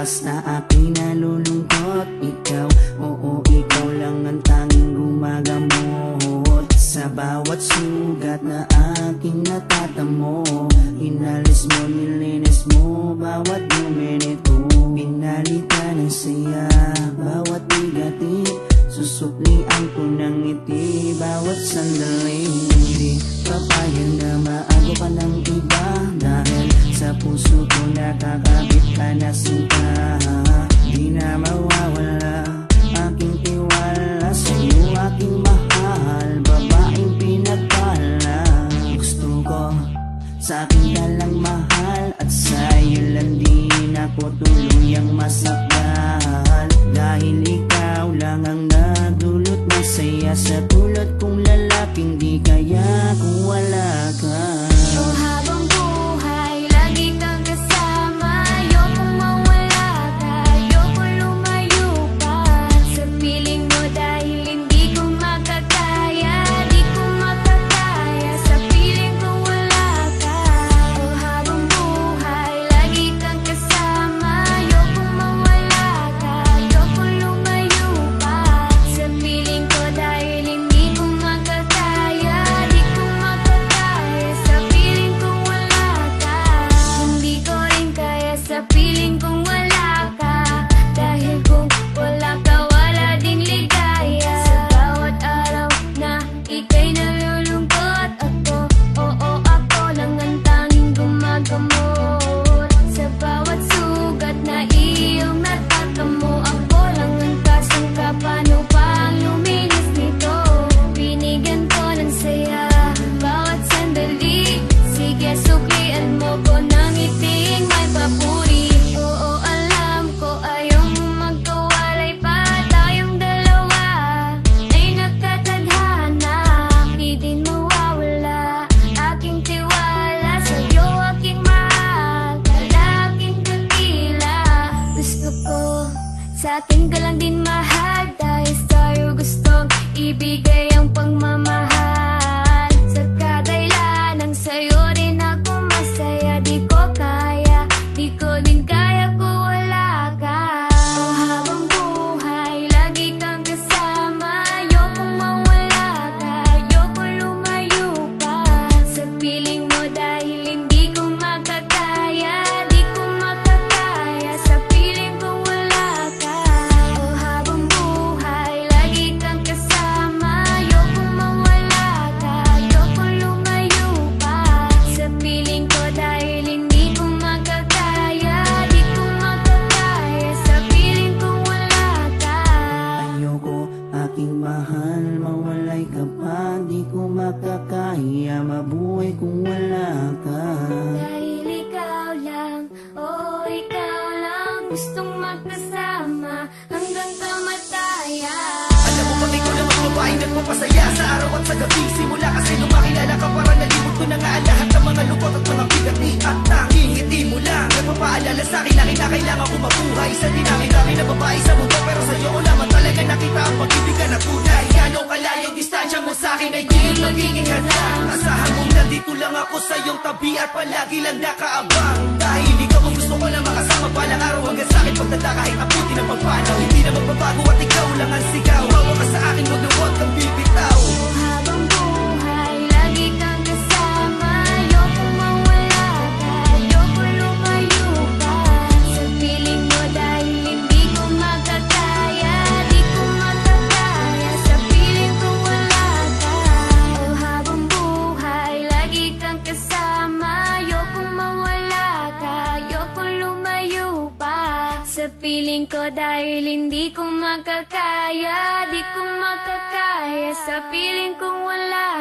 oras na ako'y nalulungkot, ikaw, oo, ikaw lang ang tanging gumagamot sa bawat sugat na aking natatamo. Inalis mo, nilinis mo bawat minuto, pinalitan ng saya bawat bigati, susuklian ko ng ngiti bawat sandali. Hindi papayag na maago ka ng iba, dahil sa puso ko nakakabit ka na sinta. Di na mawawala aking tiwala sa'yo, aking mahal, babaeng pinagpala. Gusto ko sa akin ka lang mahal, at sa'yo lang din ako tuluyang masakal. Dahil ikaw lang ang nagdulot ng saya sa tulad kong lalaking di kaya kung wala ka. Oh, habang buhay, lagi kang kasama. Ayokong mawala ka, ayokong lumayo pa sa piling mo, dahil hindi ko makakaya, di ko makakaya sa piling ko wala ka. Oh, habang buhay, lagi kang kasama. Ayokong mawala ka, ayokong lumayo pa sa piling ko, dahil hindi ko makakaya, di ko makakaya sa piling ko wala ka. Hindi ko rin kaya sa piling kong wala ka, dahil kung wala ka wala ding ligaya. Sa bawat araw na ika'y nalulungkot, ako, oo, ako lang ang tanging gumagamot sa bawat sugat na iyong natatamo. Ako lang ang kasangka, paano pa ang luminis nito? Binigyan ko ng saya bawat sandali, sige suklian mo ko ng iting may papuri. Oo, alam ko ayaw mo magkawalay pa, tayong dalawa ay nagkatadhana. Di din mawawala aking tiwala sa'yo, aking mahal, lalaking dakila. Gusto ko sa akin ka lang din mahal, dahil sa'yo gustong ibigay ang pagmamahal. Sa kadailan ng sa'yo rin ako masaya, di ko kaya, di ko din kaya kung wala ka. Oh, habang buhay, lagi kang kasama. Ayokong mawala ka, ayokong lumayo pa sa piling mo, dahil hindi ko makakaya, di ko makakaya sa piling ko wala ka. Oh, habang buhay, lagi kang kasama. Ayokong mawala ka, ayokong lumayo pa sa piling ko, dahil hindi ko makakaya, di ko makakaya sa piling ko wala ka. Ayoko, aking mahal, mawalay ka pa, di ko makakaya mabuhay kung wala ka. Dahil ikaw lang, oh ikaw lang, gustong magkasama hanggang kamatayan. Alam mo bang ikaw lang ang babaeng nagpapasaya sa araw at sa gabi? Simula kasi nung makilala ka, parang nalimot ko na nga ang lahat ng mga lungkot at mga bigati. At tanging ngiti mo lang nagpapaalala sa'kin na kinakailangan ko mabuhay sa dinami-dami na babae sa mundo. Pero sa'yo ko lamang talaga nakita ang pag-ibig ka na tunay. Gano'ng kalayong distansya mo sa'kin ay di magiging hadlang. Asahan mong nandito lang ako sa iyong tabi at palagi lang nakaabang. Dahil ikaw ang gusto ko lang makasama balang araw hanggang sa'kin pagtanda kahit abuti ng pagpanaw. Hindi na magbabago at ikaw lang ang sigaw. Hawa ka sa akin, huwag na huwag kang bibitaw. Oh, habang buhay, lagi kang kasama. Ayokong mawala ka, ayokong lumayo pa sa piling mo, dahil hindi ko makakaya, di ko makakaya sa piling ko wala ka. Oh, habang buhay, lagi kang kasama. Ayokong mawala ka, ayokong lumayo pa sa piling ko, dahil hindi ko makakaya, di ko makakaya sa piling kong wala